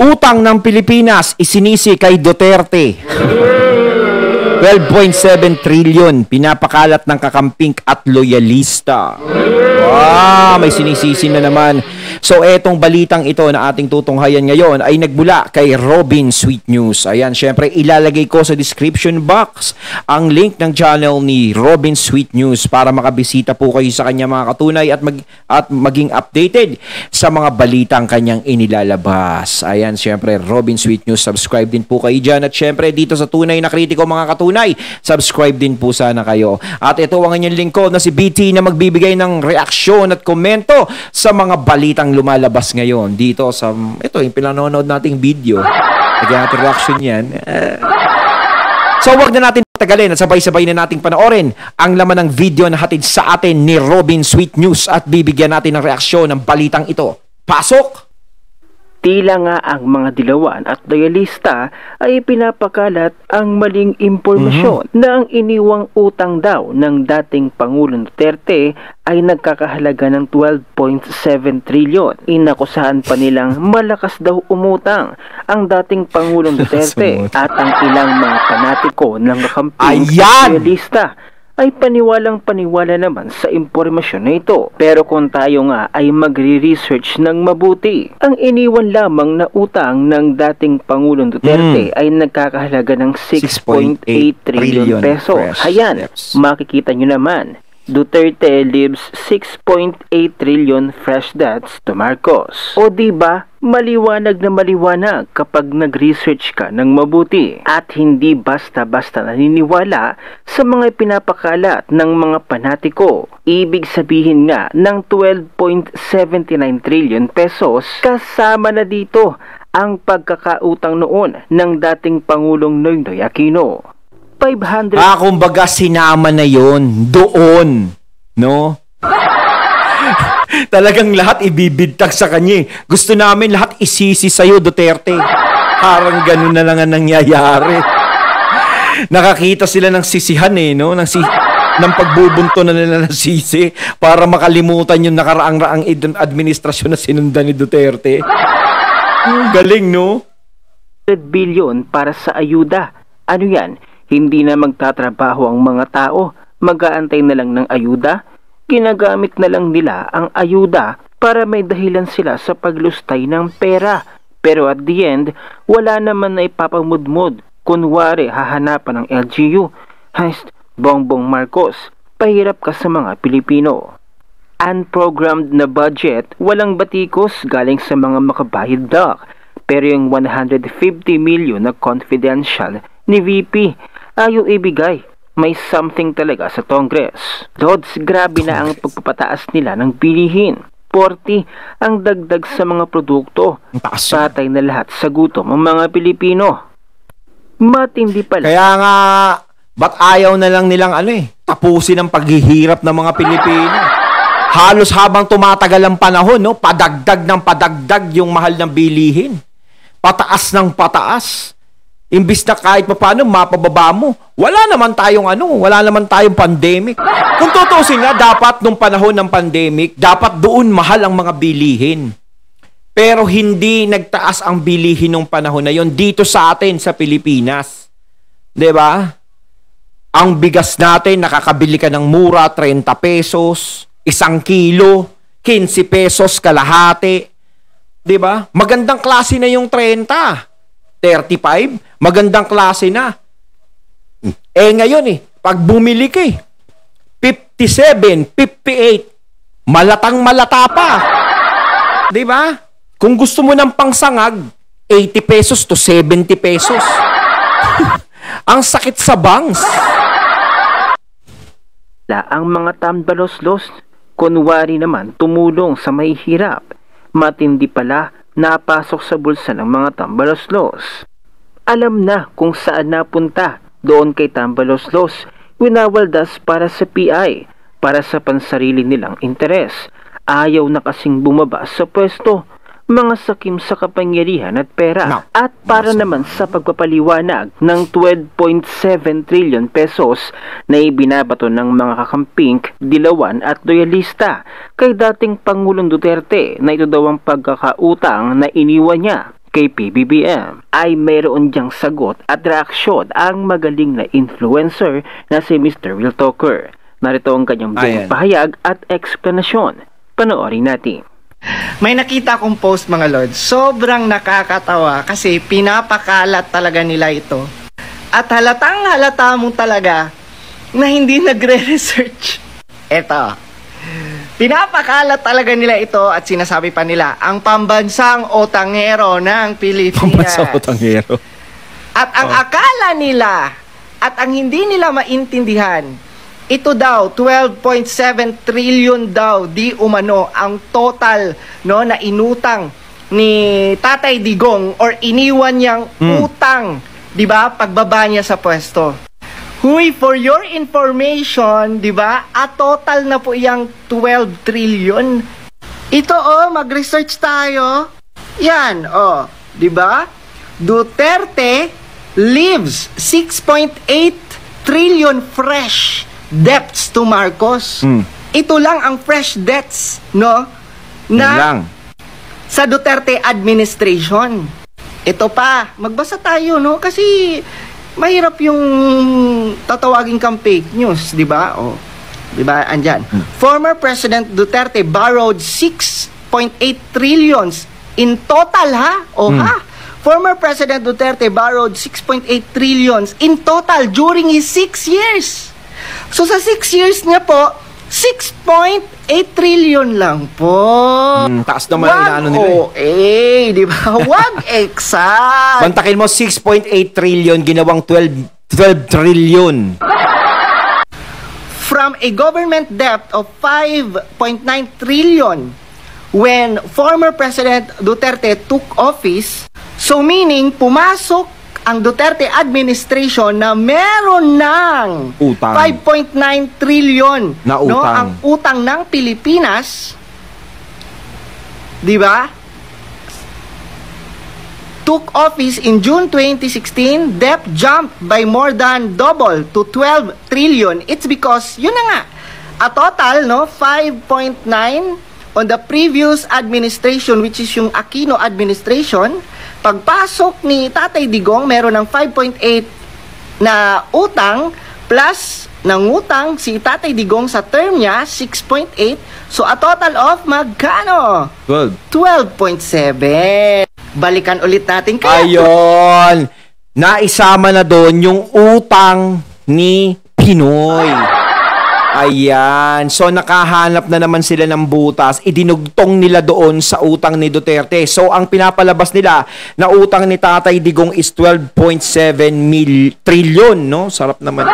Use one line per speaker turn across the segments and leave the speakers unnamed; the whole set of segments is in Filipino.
Utang ng Pilipinas isinisi kay Duterte. 12.7 trillion pinapakalat ng kakamping at loyalista. Wow, may sinisisi na naman. So etong balitang ito na ating tutunghayan ngayon ay nagmula kay Robin Sweet News. Ayan, syempre ilalagay ko sa description box ang link ng channel ni Robin Sweet News para makabisita po kayo sa kanya mga katunay at maging updated sa mga balitang kanyang inilalabas. Ayan, syempre Robin Sweet News, subscribe din po kayo dyan. At syempre dito sa Tunay na Kritiko mga katunay, subscribe din po sana kayo. At ito ang inyong lingkod na si BT na magbibigay ng reaksyon at komento sa mga balitang lumalabas ngayon dito sa ito yung pinanonood nating video. Lagyan natin reaction yan. So wag na natin tagalin at sabay-sabay na nating panoorin ang laman ng video na hatid sa atin ni Robin Sweet News at bibigyan natin ng reaksyon ng balitang ito. Pasok!
Tila nga ang mga dilawan at loyalista ay pinapakalat ang maling impormasyon na ang iniwang utang daw ng dating Pangulong Duterte ay nagkakahalaga ng 12.7 trilyon. Inakusahan pa nilang malakas daw umutang ang dating Pangulong Duterte at ang ilang mga panatiko ng kakamping loyalista ay paniwalang-paniwala naman sa impormasyon na ito. Pero kung tayo nga ay magre-research ng mabuti, ang iniwan lamang na utang ng dating Pangulong Duterte ay nagkakahalaga ng 6.8 trillion pesos. Ayan, makikita nyo naman. Duterte leaves 6.8 trillion fresh debts to Marcos. O diba, maliwanag na maliwanag kapag nag-research ka ng mabuti at hindi basta-basta naniniwala sa mga pinapakalat ng mga panatiko. Ibig sabihin nga ng 12.79 trillion pesos kasama na dito ang pagkakautang noon ng dating Pangulong Noynoy Aquino. 500...
kumbaga sinama na yon doon, no? Talagang lahat ibibigtag sa kanya. Gusto namin lahat isisi sa'yo, Duterte. Parang ganun na lang ang nangyayari. Nakakita sila ng sisihan no? Ng pagbubunto na nila ng sisi para makalimutan yung nakaraang-raang administrasyon na sinundan ni Duterte. Galing, no?
100 billion para sa ayuda. Ano yan? Hindi na magtatrabaho ang mga tao, mag-aantay na lang ng ayuda, ginagamit na lang nila ang ayuda para may dahilan sila sa paglustay ng pera. Pero at the end, wala naman na ipapamudmod. Kunwari, hahanapan ng LGU. Heist, Bongbong Marcos, pahirap ka sa mga Pilipino. Unprogrammed na budget, walang batikos galing sa mga makabayad doc. Pero yung 150 million na confidential ni VP, ayaw ibigay. May something talaga sa Congress. Lods, grabe na ang pagpapataas nila ng bilihin. 40 ang dagdag sa mga produkto. Patay na lahat sa gutom ang mga Pilipino. Matindi pala.
Kaya nga, ba't ayaw na lang nilang tapusin ang paghihirap ng mga Pilipino? Halos habang tumatagal ang panahon, no, padagdag ng padagdag yung mahal ng bilihin. Pataas ng pataas. Imbis na kahit paano mapababa mo, wala naman tayong pandemic. Kung tutusin nga, dapat nung panahon ng pandemic, dapat doon mahal ang mga bilihin. Pero hindi nagtaas ang bilihin nung panahon na yon dito sa atin sa Pilipinas. 'Di ba? Ang bigas natin, nakakabili ka ng mura, 30 pesos, 1 kilo, 15 pesos kalahati. 'Di ba? Magandang klase na yung 30. 35, magandang klase na. Ngayon pag bumili ka 57, 58, malatang malata pa. 'Di ba? Kung gusto mo ng pangsangag, 80 pesos to 70 pesos. Ang sakit sa bangs.
Ang mga tambaloslos, kunwari naman tumulong sa may hirap. Matindi pala, napasok sa bulsa ng mga tambaloslos. Alam na kung saan napunta, doon kay tambaloslos, winawaldas para sa PI, para sa pansarili nilang interes. Ayaw na kasing bumaba sa pwesto, mga sakim sa kapangyarihan at pera. At para naman sa pagpapaliwanag ng 12.7 trillion pesos na ibinabato ng mga kakamping, dilawan at loyalista kay dating Pangulong Duterte na ito daw ang pagkakautang na iniwan niya kay PBBM ay mayroon diyang sagot at reaksyon ang magaling na influencer na si Mr. Real Talker. Narito ang kanyang buong pahayag at eksplanasyon. Panoorin natin.
May nakita kong post mga lords, sobrang nakakatawa kasi pinapakalat talaga nila ito. At halatang halata mo talaga na hindi nagre-research. Eto, pinapakalat talaga nila ito at sinasabi pa nila, ang pambansang otangero ng Pilipinas.
Pambansang otangero.
At ang akala nila at ang hindi nila maintindihan, ito daw, 12.7 trillion daw, di umano, ang total no, na inutang ni Tatay Digong or iniwan niyang utang, di ba, pagbaba niya sa pwesto. Huy, for your information, di ba, total na po yung 12 trillion. Ito mag-research tayo. Yan, di ba? Duterte leaves 6.8 trillion fresh debts to Marcos. Ito lang ang fresh debts, no? Na sa Duterte administration. Ito pa, magbasa tayo, no? Kasi mahirap yung tatawagin kang fake news, di ba? Di ba? Andyan. Former President Duterte borrowed 6.8 trillions in total, ha? Former President Duterte borrowed 6.8 trillions in total during his 6 years. So sa 6 years niya po, 6.8 trillion lang po.
Taas naman ang inaano nila.
Di ba? Wag exact.
Bantakin mo, 6.8 trillion, ginawang 12 trillion.
From a government debt of 5.9 trillion when former President Duterte took office, so meaning pumasok ang Duterte administration na meron ng
utang.
5.9 trillion
na utang.
No, ang utang ng Pilipinas, di ba? Took office in June 2016, debt jumped by more than double to 12 trillion. It's because, yun na nga, a total, no, 5.9 on the previous administration, which is yung Aquino administration. Pagpasok ni Tatay Digong, meron ng 5.8 na utang, plus ng utang si Tatay Digong sa term niya, 6.8. So, a total of magkano? 12.7. Balikan ulit natin.
Ayun! Naisama na doon yung utang ni Pinoy. Ayan. So, nakahanap na naman sila ng butas. Idinugtong nila doon sa utang ni Duterte. So, ang pinapalabas nila na utang ni Tatay Digong is 12.7 trillion, no? Sarap naman.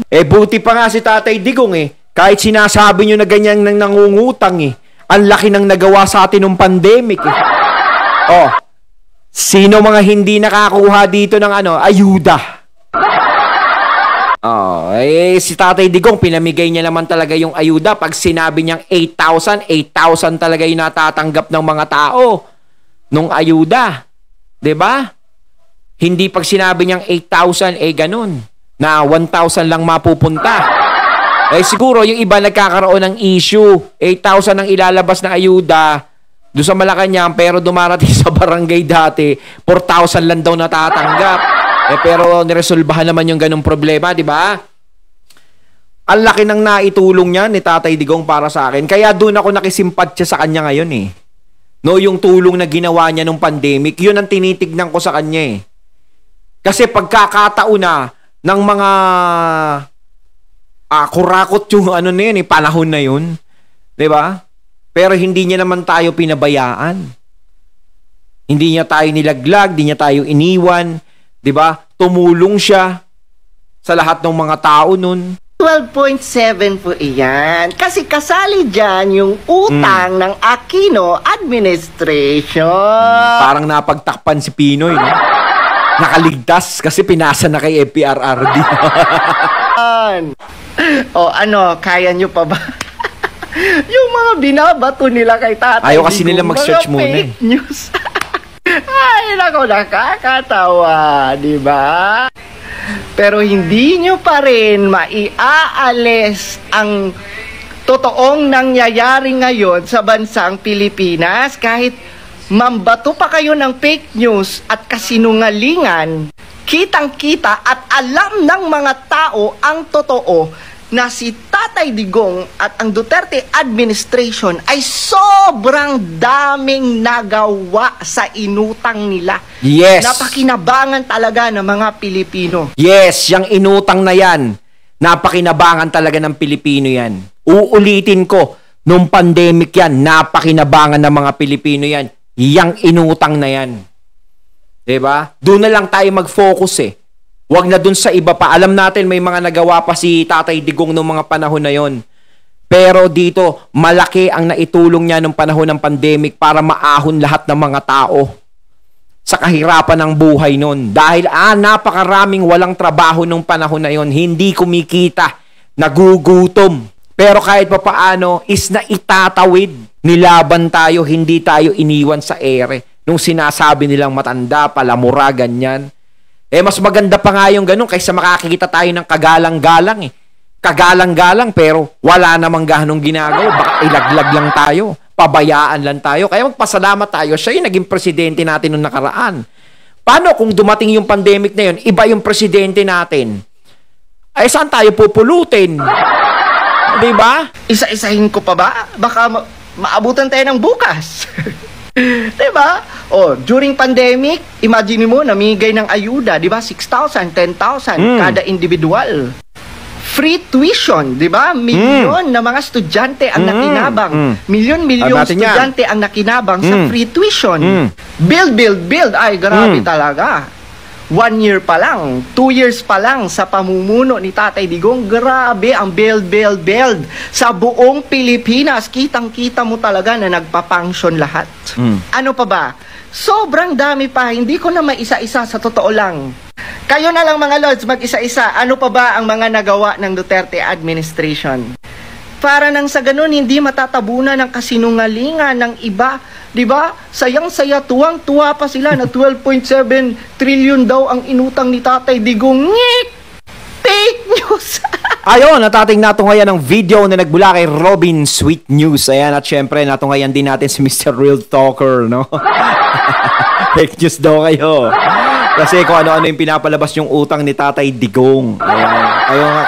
Buti pa nga si Tatay Digong Kahit sinasabi nyo na ganyan nang nangungutang ang laki ng nagawa sa atin ng pandemic sino mga hindi nakakuha dito ng ayuda? Si Tatay Digong, pinamigay niya naman talaga yung ayuda. Pag sinabi niyang 8,000 talaga yung natatanggap ng mga tao nung ayuda. 'Di ba? Hindi pag sinabi niyang 8,000 ganun, na 1,000 lang mapupunta. Siguro yung iba nagkakaroon ng issue. 8,000 ang ilalabas na ayuda doon sa Malacanang, pero dumarating sa barangay dati, 4,000 lang daw natatanggap. Pero niresolbahan naman yung ganung problema, di ba? Ang laki ng naitulong niya ni Tatay Digong para sa akin. Kaya doon ako nakisimpatya sa kanya ngayon No, yung tulong na ginawa niya nung pandemic, yun ang tinitignan ko sa kanya Kasi pagkakataon na ng mga kurakot yung panahon na yun. Di ba? Pero hindi niya naman tayo pinabayaan. Hindi niya tayo nilaglag, hindi niya tayo iniwan. 'Di ba? Tumulong siya sa lahat ng mga tao nun.
12.7 po iyan. Kasi kasali dyan yung utang ng Aquino administration.
Parang napagtakpan si Pinoy, no? Nakaligtas kasi pinasa na kay FPRRD.
Kaya nyo pa ba? Yung mga binabato nila kay Tatay
Ayaw kasi nila mag-search muna
fake news. Ay, nako, nakakatawa, di ba? Pero hindi nyo pa rin maiaalis ang totoong nangyayari ngayon sa bansang Pilipinas kahit mambato pa kayo ng fake news at kasinungalingan, kitang-kita at alam ng mga tao ang totoo na si Tatay Digong at ang Duterte administration ay sobrang daming nagawa sa inutang nila.
Yes.
Napakinabangan talaga ng mga Pilipino.
Yes, yung inutang na yan, napakinabangan talaga ng Pilipino yan. Uulitin ko, nung pandemic yan, napakinabangan ng mga Pilipino yan. Yang inutang na yan. Diba? Doon na lang tayo mag-focus eh. Huwag na dun sa iba pa. Alam natin may mga nagawa pa si Tatay Digong nung mga panahon na yon. Pero dito, malaki ang naitulong niya nung panahon ng pandemic para maahon lahat ng mga tao sa kahirapan ng buhay nun. Dahil napakaraming walang trabaho nung panahon na yon. Hindi kumikita, nagugutom. Pero kahit pa paano, is na itatawid. Nilaban tayo, hindi tayo iniwan sa ere. Nung sinasabi nilang matanda, palamura, ganyan. Mas maganda pa nga yung ganun kaysa makakikita tayo ng kagalang-galang eh. Kagalang-galang pero wala namang ganong ginagawa. Baka ilaglag lang tayo. Pabayaan lang tayo. Kaya magpasalamat tayo. Siya yung naging presidente natin nung nakaraan. Paano kung dumating yung pandemic na yun, iba yung presidente natin? Ay, saan tayo pupulutin? Diba?
Isa-isahin ko pa ba? Baka maabutan tayo ng bukas. Diba? During pandemic, imagine mo, namigay ng ayuda, diba? 6,000, 10,000 kada individual. Free tuition, diba? Milyon na mga estudyante ang nakinabang. Milyon-milyon estudyante ang nakinabang sa free tuition. Build. Ay, grabe talaga. 1 year pa lang, 2 years pa lang sa pamumuno ni Tatay Digong, grabe ang build. Sa buong Pilipinas, kitang-kita mo talaga na nagpa-function lahat. Ano pa ba? Sobrang dami pa, hindi ko na maisa-isa sa totoo lang. Kayo na lang mga lords, mag-isa-isa, ano pa ba ang mga nagawa ng Duterte administration? Para nang sa ganun, hindi matatabunan ng kasinungalingan ng iba. Diba? Sayang-saya, tuwang-tuwa pa sila na 12.7 trillion daw ang inutang ni Tatay Digong. Ngik! Fake news!
Ayon, at ating natungayan ng video na nagbula kay Robin Sweet News. Ayan, at syempre, natungayan din natin si Mr. Real Talker, no? Fake news daw kayo. Kasi kung ano-ano yung pinapalabas yung utang ni Tatay Digong. Ayan.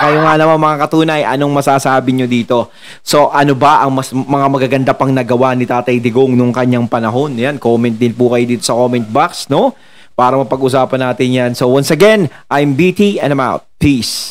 Kayo nga naman mga katunay, anong masasabi nyo dito? So, ano ba ang mga magaganda pang nagawa ni Tatay Digong nung kanyang panahon? Yan, comment din po kayo dito sa comment box, no? Para mapag-usapan natin yan. So, once again, I'm BT and I'm out. Peace.